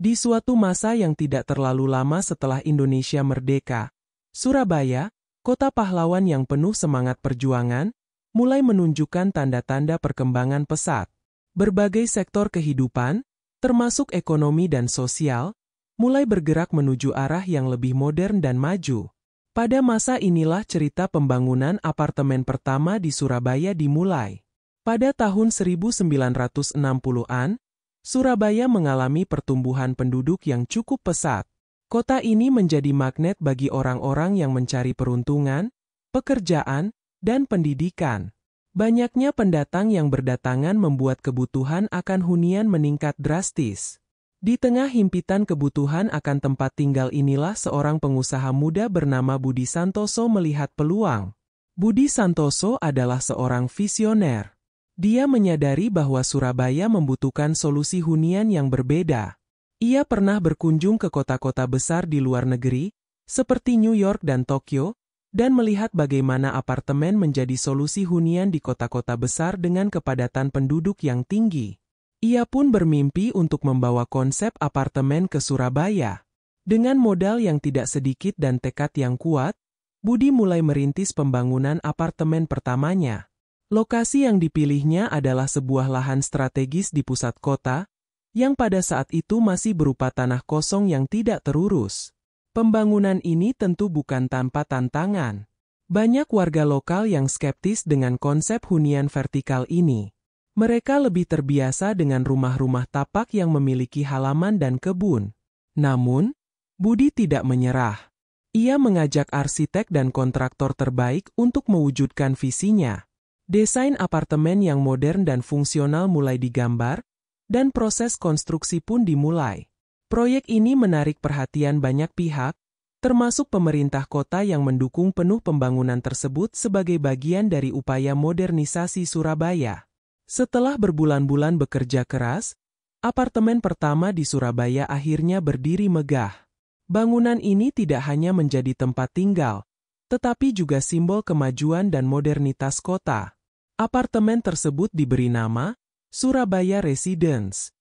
Di suatu masa yang tidak terlalu lama setelah Indonesia merdeka, Surabaya, kota pahlawan yang penuh semangat perjuangan, mulai menunjukkan tanda-tanda perkembangan pesat. Berbagai sektor kehidupan, termasuk ekonomi dan sosial, mulai bergerak menuju arah yang lebih modern dan maju. Pada masa inilah cerita pembangunan apartemen pertama di Surabaya dimulai. Pada tahun 1960-an, Surabaya mengalami pertumbuhan penduduk yang cukup pesat. Kota ini menjadi magnet bagi orang-orang yang mencari peruntungan, pekerjaan, dan pendidikan. Banyaknya pendatang yang berdatangan membuat kebutuhan akan hunian meningkat drastis. Di tengah himpitan kebutuhan akan tempat tinggal inilah seorang pengusaha muda bernama Budi Santoso melihat peluang. Budi Santoso adalah seorang visioner. Dia menyadari bahwa Surabaya membutuhkan solusi hunian yang berbeda. Ia pernah berkunjung ke kota-kota besar di luar negeri, seperti New York dan Tokyo, dan melihat bagaimana apartemen menjadi solusi hunian di kota-kota besar dengan kepadatan penduduk yang tinggi. Ia pun bermimpi untuk membawa konsep apartemen ke Surabaya. Dengan modal yang tidak sedikit dan tekad yang kuat, Budi mulai merintis pembangunan apartemen pertamanya. Lokasi yang dipilihnya adalah sebuah lahan strategis di pusat kota, yang pada saat itu masih berupa tanah kosong yang tidak terurus. Pembangunan ini tentu bukan tanpa tantangan. Banyak warga lokal yang skeptis dengan konsep hunian vertikal ini. Mereka lebih terbiasa dengan rumah-rumah tapak yang memiliki halaman dan kebun. Namun, Budi tidak menyerah. Ia mengajak arsitek dan kontraktor terbaik untuk mewujudkan visinya. Desain apartemen yang modern dan fungsional mulai digambar, dan proses konstruksi pun dimulai. Proyek ini menarik perhatian banyak pihak, termasuk pemerintah kota yang mendukung penuh pembangunan tersebut sebagai bagian dari upaya modernisasi Surabaya. Setelah berbulan-bulan bekerja keras, apartemen pertama di Surabaya akhirnya berdiri megah. Bangunan ini tidak hanya menjadi tempat tinggal, tetapi juga simbol kemajuan dan modernitas kota. Apartemen tersebut diberi nama Surabaya Residence.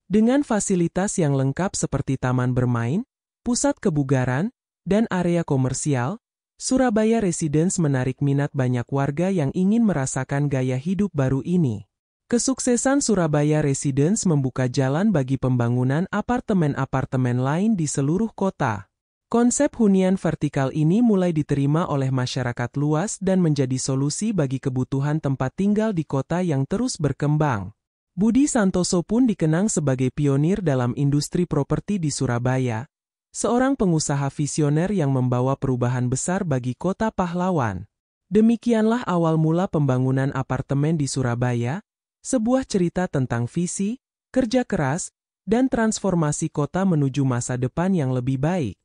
Dengan fasilitas yang lengkap seperti taman bermain, pusat kebugaran, dan area komersial, Surabaya Residence menarik minat banyak warga yang ingin merasakan gaya hidup baru ini. Kesuksesan Surabaya Residence membuka jalan bagi pembangunan apartemen-apartemen lain di seluruh kota. Konsep hunian vertikal ini mulai diterima oleh masyarakat luas dan menjadi solusi bagi kebutuhan tempat tinggal di kota yang terus berkembang. Budi Santoso pun dikenang sebagai pionir dalam industri properti di Surabaya, seorang pengusaha visioner yang membawa perubahan besar bagi kota pahlawan. Demikianlah awal mula pembangunan apartemen di Surabaya, sebuah cerita tentang visi, kerja keras, dan transformasi kota menuju masa depan yang lebih baik.